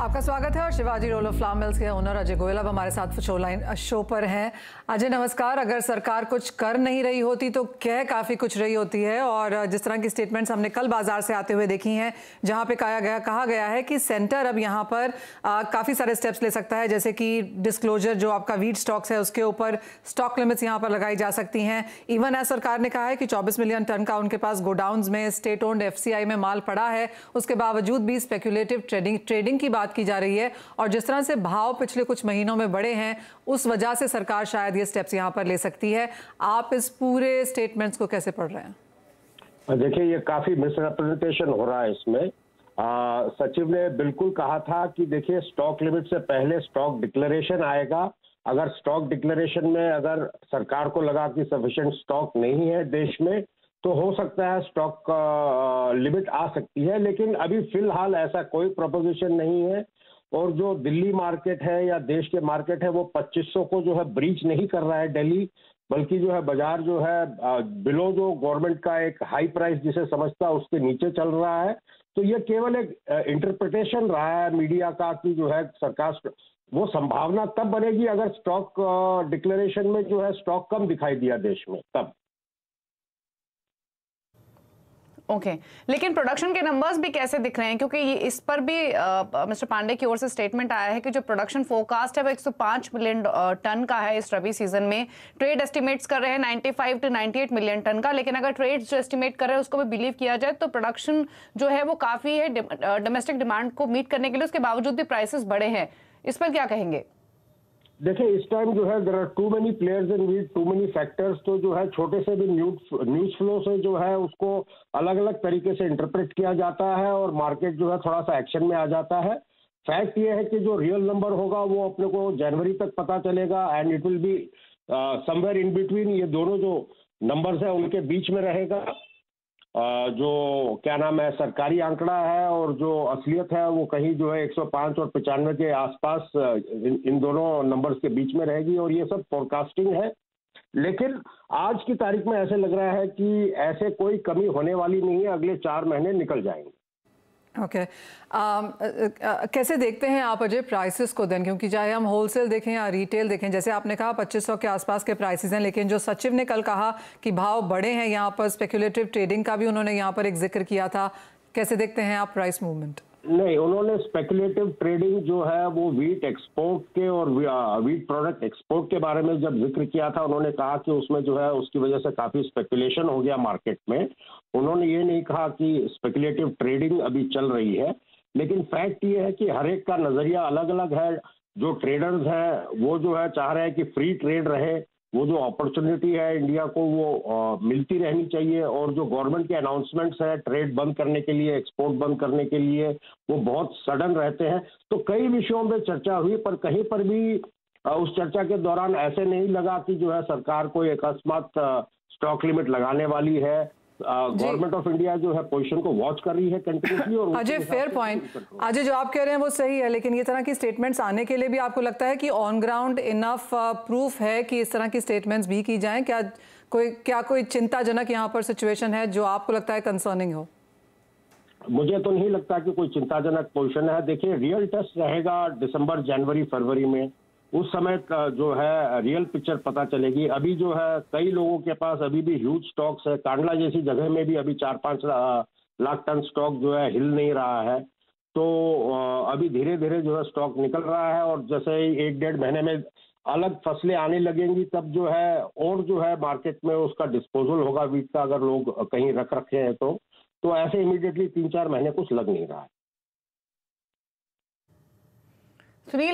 आपका स्वागत है और Shivaji roll of flour mills के ओनर अजय गोयल अब हमारे साथ शो पर हैं। अजय नमस्कार। अगर सरकार कुछ कर नहीं रही होती तो कह काफ़ी कुछ रही होती है, और जिस तरह की स्टेटमेंट्स हमने कल बाजार से आते हुए देखी हैं, जहां पे कहा गया है कि सेंटर अब यहां पर काफ़ी सारे स्टेप्स ले सकता है, जैसे कि डिस्क्लोजर जो आपका वीट स्टॉक्स है उसके ऊपर स्टॉक लिमिट्स यहाँ पर लगाई जा सकती हैं। इवन एज सरकार ने कहा है कि 24 मिलियन टन का उनके पास गोडाउन्स में स्टेट ओन्ड FCI में माल पड़ा है, उसके बावजूद भी स्पेक्युलेटिव ट्रेडिंग की बात की जा रही है। और जिस तरह से भाव पिछले कुछ महीनों में बढ़े हैं, उस वजह से सरकार शायद ये स्टेप्स यहां पर ले सकती है। आप इस पूरे स्टेटमेंट्स को कैसे पढ़ रहे हैं? देखिए, ये काफी मिसरिप्रेजेंटेशन हो रहा है इसमें। सचिव ने बिल्कुल कहा था कि देखिए, स्टॉक लिमिट से पहले स्टॉक डिक्लेरेशन आएगा। अगर स्टॉक डिक्लेरेशन में अगर सरकार को लगा कि सफिशिएंट स्टॉक नहीं है देश में, तो हो सकता है स्टॉक लिमिट आ सकती है, लेकिन अभी फिलहाल ऐसा कोई प्रोपोजिशन नहीं है। और जो दिल्ली मार्केट है या देश के मार्केट है, वो 2500 को जो है ब्रीच नहीं कर रहा है दिल्ली, बल्कि जो है बाजार जो है बिलो जो गवर्नमेंट का एक हाई प्राइस जिसे समझता है उसके नीचे चल रहा है। तो ये केवल एक इंटरप्रिटेशन रहा है मीडिया का कि जो है सरकार, वो संभावना तब बनेगी अगर स्टॉक डिक्लेरेशन में जो है स्टॉक कम दिखाई दिया देश में, तब। ओके, लेकिन प्रोडक्शन के नंबर्स भी कैसे दिख रहे हैं? क्योंकि इस पर भी मिस्टर पांडे की ओर से स्टेटमेंट आया है कि जो प्रोडक्शन फोरकास्ट है वो 105 मिलियन टन का है इस रबी सीजन में। ट्रेड एस्टिमेट्स कर रहे हैं 95 to 98 मिलियन टन का, लेकिन अगर ट्रेड जो एस्टिमेट कर रहे हैं उसको भी बिलीव किया जाए तो प्रोडक्शन जो है वो काफी है डोमेस्टिक डिमांड को मीट करने के लिए, उसके बावजूद भी प्राइसेस बढ़े हैं। इस पर क्या कहेंगे? देखिए, इस टाइम जो है there are too many players in wheat, too many factors. तो जो है छोटे से भी न्यूज फ्लो से जो है उसको अलग अलग तरीके से इंटरप्रेट किया जाता है और मार्केट जो है थोड़ा सा एक्शन में आ जाता है। फैक्ट ये है कि जो रियल नंबर होगा वो अपने को जनवरी तक पता चलेगा, and it will be somewhere in between. ये दोनों जो नंबर्स है उनके बीच में रहेगा। जो क्या नाम है, सरकारी आंकड़ा है और जो असलियत है वो कहीं जो है 105 और 95 के आसपास इन दोनों नंबर्स के बीच में रहेगी। और ये सब फोरकास्टिंग है, लेकिन आज की तारीख में ऐसे लग रहा है कि ऐसे कोई कमी होने वाली नहीं है, अगले 4 महीने निकल जाएंगे। ओके, कैसे देखते हैं आप अजय प्राइसेस को देन? क्योंकि चाहे हम होलसेल देखें या रिटेल देखें, जैसे आपने कहा 2500 के आसपास के प्राइसेस हैं, लेकिन जो सचिव ने कल कहा कि भाव बढ़े हैं, यहाँ पर स्पेक्युलेटिव ट्रेडिंग का भी उन्होंने यहाँ पर एक जिक्र किया था। कैसे देखते हैं आप प्राइस मूवमेंट? नहीं, उन्होंने स्पेकुलेटिव ट्रेडिंग जो है वो वीट एक्सपोर्ट के और वीट प्रोडक्ट एक्सपोर्ट के बारे में जब जिक्र किया था, उन्होंने कहा कि उसमें जो है उसकी वजह से काफी स्पेकुलेशन हो गया मार्केट में। उन्होंने ये नहीं कहा कि स्पेकुलेटिव ट्रेडिंग अभी चल रही है, लेकिन फैक्ट ये है कि हर एक का नजरिया अलग अलग है। जो ट्रेडर्स हैं वो जो है चाह रहे हैं कि फ्री ट्रेड रहे, वो जो अपॉर्चुनिटी है इंडिया को वो मिलती रहनी चाहिए। और जो गवर्नमेंट के अनाउंसमेंट्स है ट्रेड बंद करने के लिए, एक्सपोर्ट बंद करने के लिए, वो बहुत सडन रहते हैं। तो कई विषयों में चर्चा हुई, पर कहीं पर भी उस चर्चा के दौरान ऐसे नहीं लगा कि जो है सरकार कोई अकस्मात स्टॉक लिमिट लगाने वाली है। गवर्नमेंट ऑफ इंडिया जो है पोजीशन को वॉच कर रही है कंटिन्यूसली। और अजय, फेयर पॉइंट। अजय, जो आप कह रहे हैं वो सही है, लेकिन ये तरह की स्टेटमेंट्स आने के लिए भी आपको लगता है कि ऑन ग्राउंड इनफ प्रूफ है कि इस तरह की स्टेटमेंट्स भी की जाएं? क्या कोई चिंताजनक यहाँ पर सिचुएशन है जो आपको लगता है कंसर्निंग हो? मुझे तो नहीं लगता कि कोई चिंताजनक पोजीशन है। देखिए, रियल टेस्ट रहेगा दिसंबर, जनवरी, फरवरी में। उस समय जो है रियल पिक्चर पता चलेगी। अभी जो है कई लोगों के पास अभी भी ह्यूज स्टॉक्स है। कांडला जैसी जगह में भी अभी 4-5 लाख टन स्टॉक जो है हिल नहीं रहा है। तो अभी धीरे धीरे जो है स्टॉक निकल रहा है, और जैसे ही 1-1.5 महीने में अलग फसलें आने लगेंगी, तब जो है और जो है मार्केट में उसका डिस्पोजल होगा वीट का, अगर लोग कहीं रख रखे हैं तो ऐसे इमीडिएटली 3-4 महीने कुछ लग नहीं रहा है। सुनील